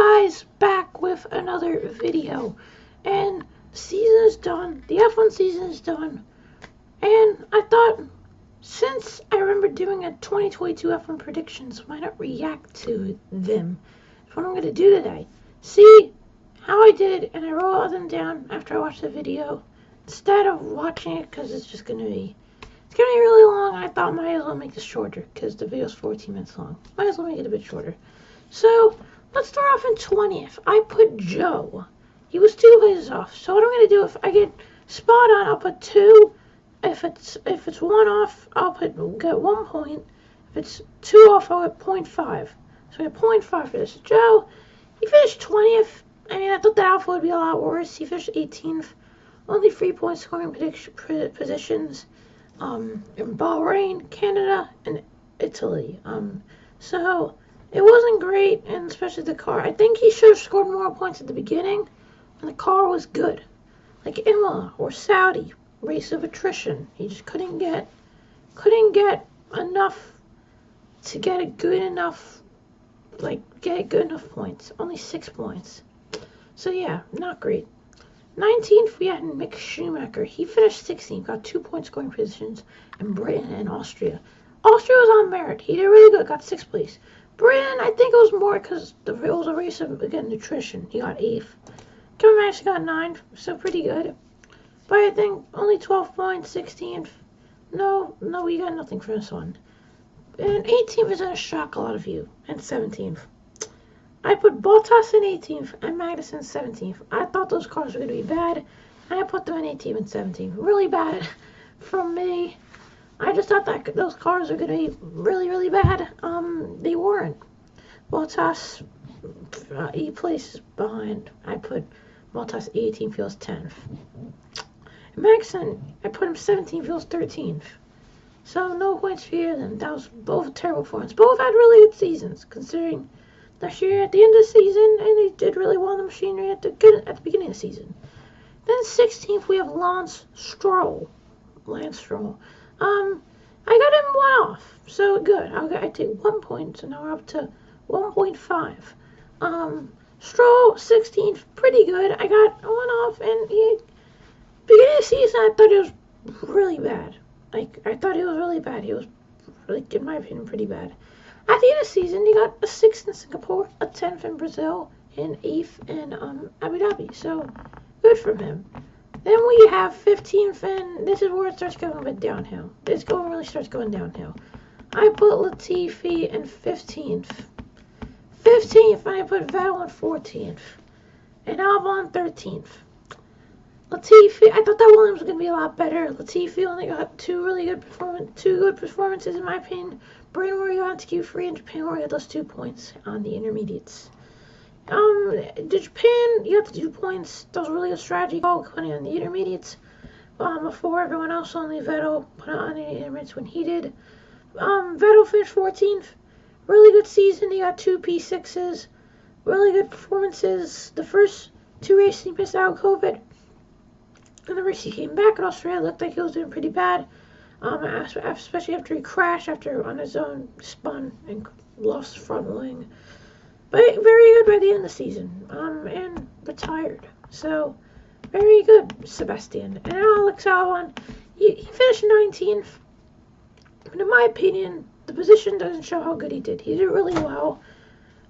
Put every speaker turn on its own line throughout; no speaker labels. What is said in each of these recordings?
guys, back with another video, and the season is done, the F1 season is done, and I thought, since I remember doing a 2022 F1 predictions, why not react to them? That's what I'm going to do today. See how I did, and I wrote them down after I watched the video, instead of watching it, because it's going to be really long. I thought might as well make this shorter, because the video's 14 minutes long. Might as well make it a bit shorter. So, let's start off in 20th. I put Joe. He was 2 places off. So what I'm going to do, if I get spot on, I'll put 2. If it's 1 off, I'll get 1 point. If it's 2 off, I'll get 0.5. So I get 0.5 for this. Joe, he finished 20th. I mean, I thought the Alpha would be a lot worse. He finished 18th. Only 3 point scoring positions. In Bahrain, Canada, and Italy. So it wasn't great, and especially the car. I think he should have scored more points at the beginning, and the car was good. Like Imola or Saudi, race of attrition. He just couldn't get enough to get good enough points. Only 6 points. So yeah, not great. 19th, we had Mick Schumacher. He finished 16th, got 2 point scoring positions in Britain and Austria. Austria was on merit. He did really good, got 6th place. Britain, I think it was more because it was a race of, again, nutrition. He got 8th. Kevin Magnussen got 9th, so pretty good. But I think only 12 points, 16th. No, we got nothing for this one. And 18th is going to shock a lot of you. And 17th. I put Bottas in 18th and Magnussen 17th. I thought those cars were going to be bad, and I put them in 18th and 17th. Really bad from me. I just thought that those cars were going to be really, really bad. They weren't. Bottas, 8 places behind. I put Bottas 18th, feels 10th. Magnussen, I put him 17th, feels 13th. So no points for either of them. That was both terrible performances. Both had really good seasons, considering last year at the end of the season, and they did really well in the machinery at the beginning of the season. Then 16th, we have Lance Stroll. I got him 1 off, so good. I take 1 point, so now we're up to 1.5. Stroll 16th, pretty good. I got 1 off, and beginning of the season, I thought it was really bad. I thought he was really bad. He was, in my opinion, pretty bad. At the end of the season, he got a 6th in Singapore, a 10th in Brazil, and 8th in Abu Dhabi. So, good from him. Then we have 15th, and this is where it starts going a bit downhill. Really starts going downhill. I put Latifi in 15th. 15th, I put Vettel in 14th. And Albon 13th. Latifi, I thought that Williams was going to be a lot better. Latifi only got 2 good performances, in my opinion. Britain, where he got into Q3, and Japan, where he got those 2 points on the intermediates. Japan, you got the 2 points. That was a really good strategy call, putting on the intermediates. Before everyone else, only Vettel put on the intermediates when he did. Vettel finished 14th. Really good season. He got 2 P6s. Really good performances. The first 2 races he missed out of COVID. And the race he came back in Australia, looked like he was doing pretty bad. Especially after he crashed, on his own, spun and lost front wing. But very good by the end of the season, and retired. So, very good, Sebastian. And Alex Albon, he finished 19th. But in my opinion, the position doesn't show how good he did. He did really well.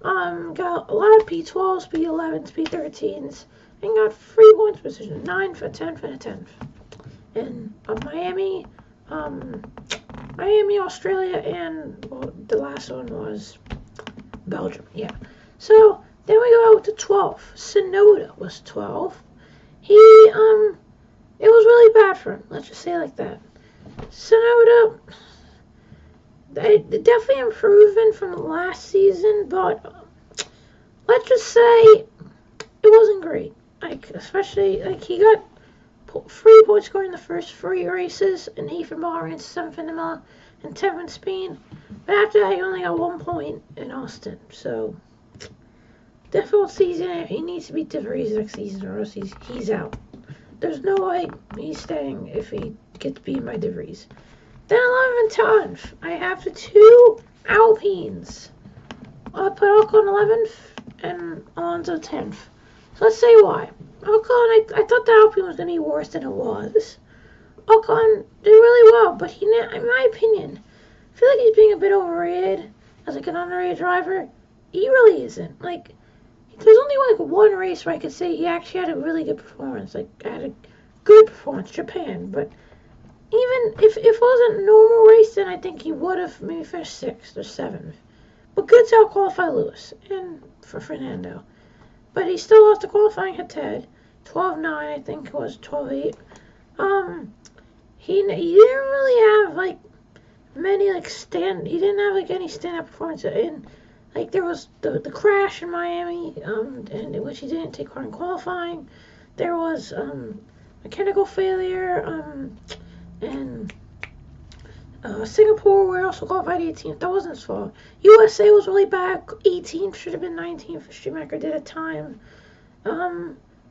Got a lot of P12s, P11s, P13s, and got 3 points position, 9th, a 10th, and a 10th. And Miami, Australia, and the last one was Belgium, yeah. So then we go to 12th. Tsunoda was 12th. It was really bad for him. Let's just say it like that. Tsunoda, they definitely improving from last season, but let's just say it wasn't great. Especially he got 3 points scoring in the first 3 races, and 8th in Bahrain, 7th in Imola, and 10th in Spain. But after that, he only got 1 point in Austin. So, difficult season. He needs to beat De Vries next season, or else he's out. There's no way he's staying if he gets beaten by De Vries. Then 11th and 10th, I have the 2 Alpines. I put Ocon 11th and Alonso 10th. So let's say why. Ocon, I thought the Alpine was going to be worse than it was. Ocon did really well, but in my opinion, I feel like he's being a bit overrated as like an underrated driver. He really isn't. Like, there's only like one race where I could say he actually had a really good performance. Like, had a good performance, Japan. But even if it wasn't a normal race, then I think he would have maybe finished 6th or 7th. But good to out-qualify Lewis and for Fernando. But he still lost the qualifying head-to-head. 12-9, I think it was 12-8. He didn't really have like many like he didn't have like any stand-up performances. And like there was the crash in Miami, and in which he didn't take part in qualifying. There was mechanical failure, and Singapore were also qualified 18th. That wasn't his fault. USA was really bad. 18th should have been 19th. Schumacher did a time.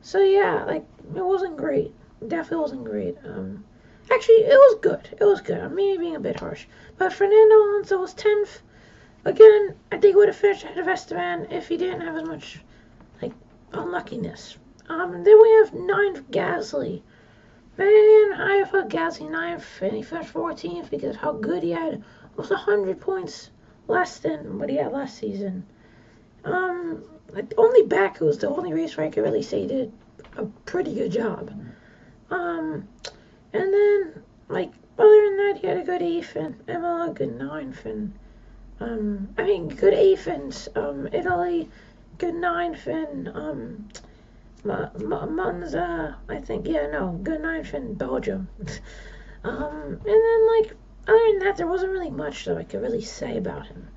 So yeah, like it wasn't great. Definitely wasn't great. Actually, it was good. It was good. I'm maybe being a bit harsh. But Fernando Alonso was 10th. Again, I think he would have finished ahead of Esteban if he didn't have as much, like, unluckiness. Then we have 9th Gasly. Man, I put Gasly 9th, and he finished 14th because of how good he had. Almost 100 points less than what he had last season. Like, only Baku was the only race where I could really say he did a pretty good job. And then, like, other than that, he had a good 8th, and Imola, good 9th, and, good 8th in, Italy, good 9th in, Monza, I think, good 9th in Belgium. And then, like, other than that, there wasn't really much that I could really say about him.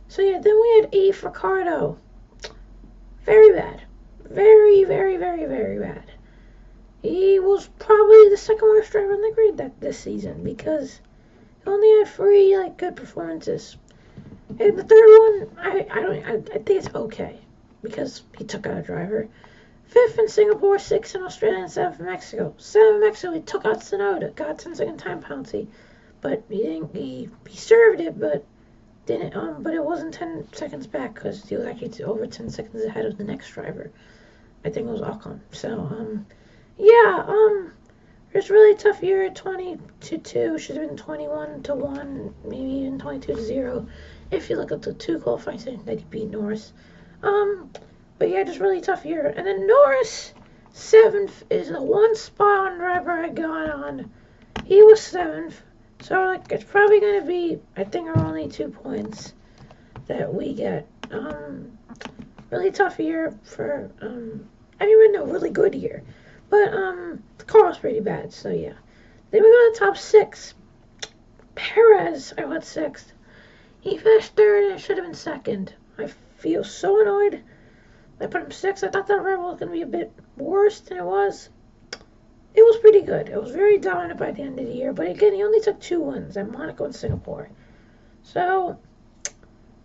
So, yeah, then we had 8th Ricciardo. Very bad. Very, very, very, very bad. He was probably the second worst driver in the grid this season because he only had 3 like good performances. And the third one, I think it's okay because he took out a driver. 5th in Singapore, 6th in Australia, and 7th in Mexico. 7th in Mexico, he took out Tsunoda, got 10-second time penalty, but he served it, but didn't. But it wasn't 10 seconds back because he was actually over 10 seconds ahead of the next driver. I think it was Ocon. So yeah, it's a really tough year. 20-2 should have been 21-1, maybe even 22-0 if you look at the 2 qualifying sessions that he beat Norris. But yeah, just really tough year. And then Norris, 7th, is the one spot on driver I got on. He was 7th. So, like, it's probably going to be, I think, our only 2 points that we get. Really tough year for, really good year. But, the car was pretty bad, so yeah. Then we go to the top 6. Perez, I went 6th. He finished 3rd and it should have been 2nd. I feel so annoyed. I put him 6th. I thought that Red Bull was going to be a bit worse than it was. It was pretty good. It was very dominant by the end of the year. But again, he only took 2 wins at Monaco and Singapore. So,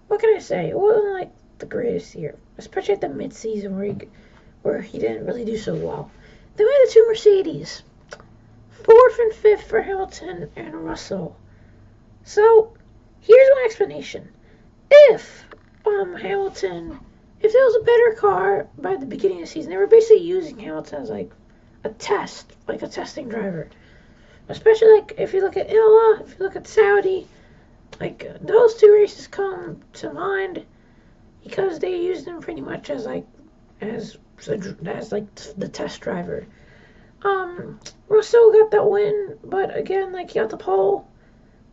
what can I say? It wasn't like the greatest year. Especially at the mid-season where he didn't really do so well. Then we had the 2 Mercedes. 4th and 5th for Hamilton and Russell. So, here's my explanation. If Hamilton, if there was a better car by the beginning of the season, they were basically using Hamilton as like a test, like a testing driver. Especially like if you look at Imola, if you look at Saudi, like those 2 races come to mind because they used them pretty much as the test driver. Russell got that win, but again, like he got the pole.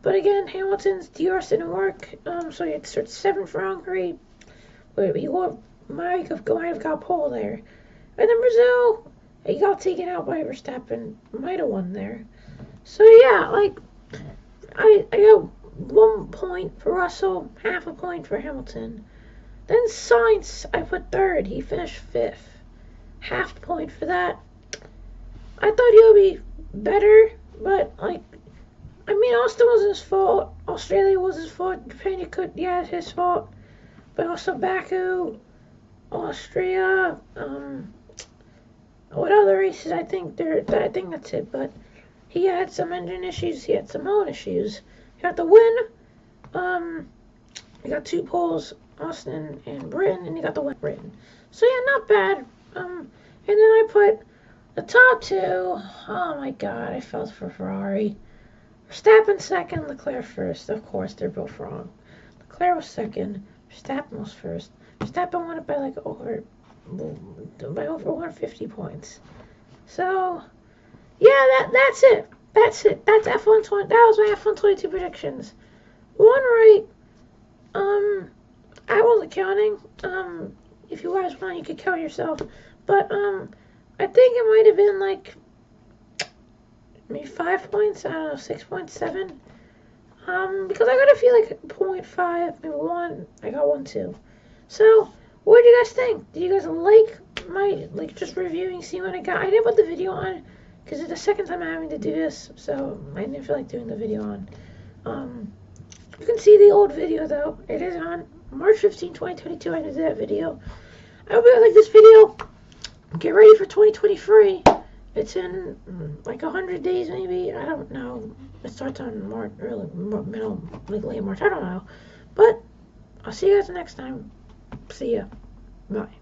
But again, Hamilton's DRS didn't work, so he had to start 7th for Hungary. But he might have got pole there. And then Brazil, he got taken out by Verstappen, might have won there. So yeah, like I got 1 point for Russell, half a point for Hamilton. Then Sainz, I put 3rd. He finished 5th. Half point for that. I thought he would be better, but like, Austin wasn't his fault. Australia was his fault. Japan, it's his fault. But also Baku, Austria, what other races? I think that's it. But he had some engine issues. He had some own issues. He got the win. He got 2 poles. Austin, and Britain, and you got the win Britain. So yeah, not bad. And then I put the top two. Oh my God, I felt for Ferrari. Verstappen second, Leclerc first. Of course, they're both wrong. Leclerc was second, Verstappen was first. Verstappen won it by over 150 points. So yeah, that's it. That's it. That's F1 20. That was my F1 22 predictions. One right. I wasn't counting. If you guys want, you could count yourself. But I think it might have been like maybe 5 points. I don't know, 6.7. Because I got a feel like 0.5, maybe 1. I got 1 too. So, what do you guys think? Do you guys like my just reviewing, seeing what I got? I didn't put the video on because it's the second time I'm having to do this, so I didn't feel like doing the video on. You can see the old video though. It is on March 15, 2022. I did that video. I hope you guys like this video. Get ready for 2023. It's in like 100 days maybe. I don't know. It starts on March, middle, late March. I don't know. But I'll see you guys next time. See ya. Bye.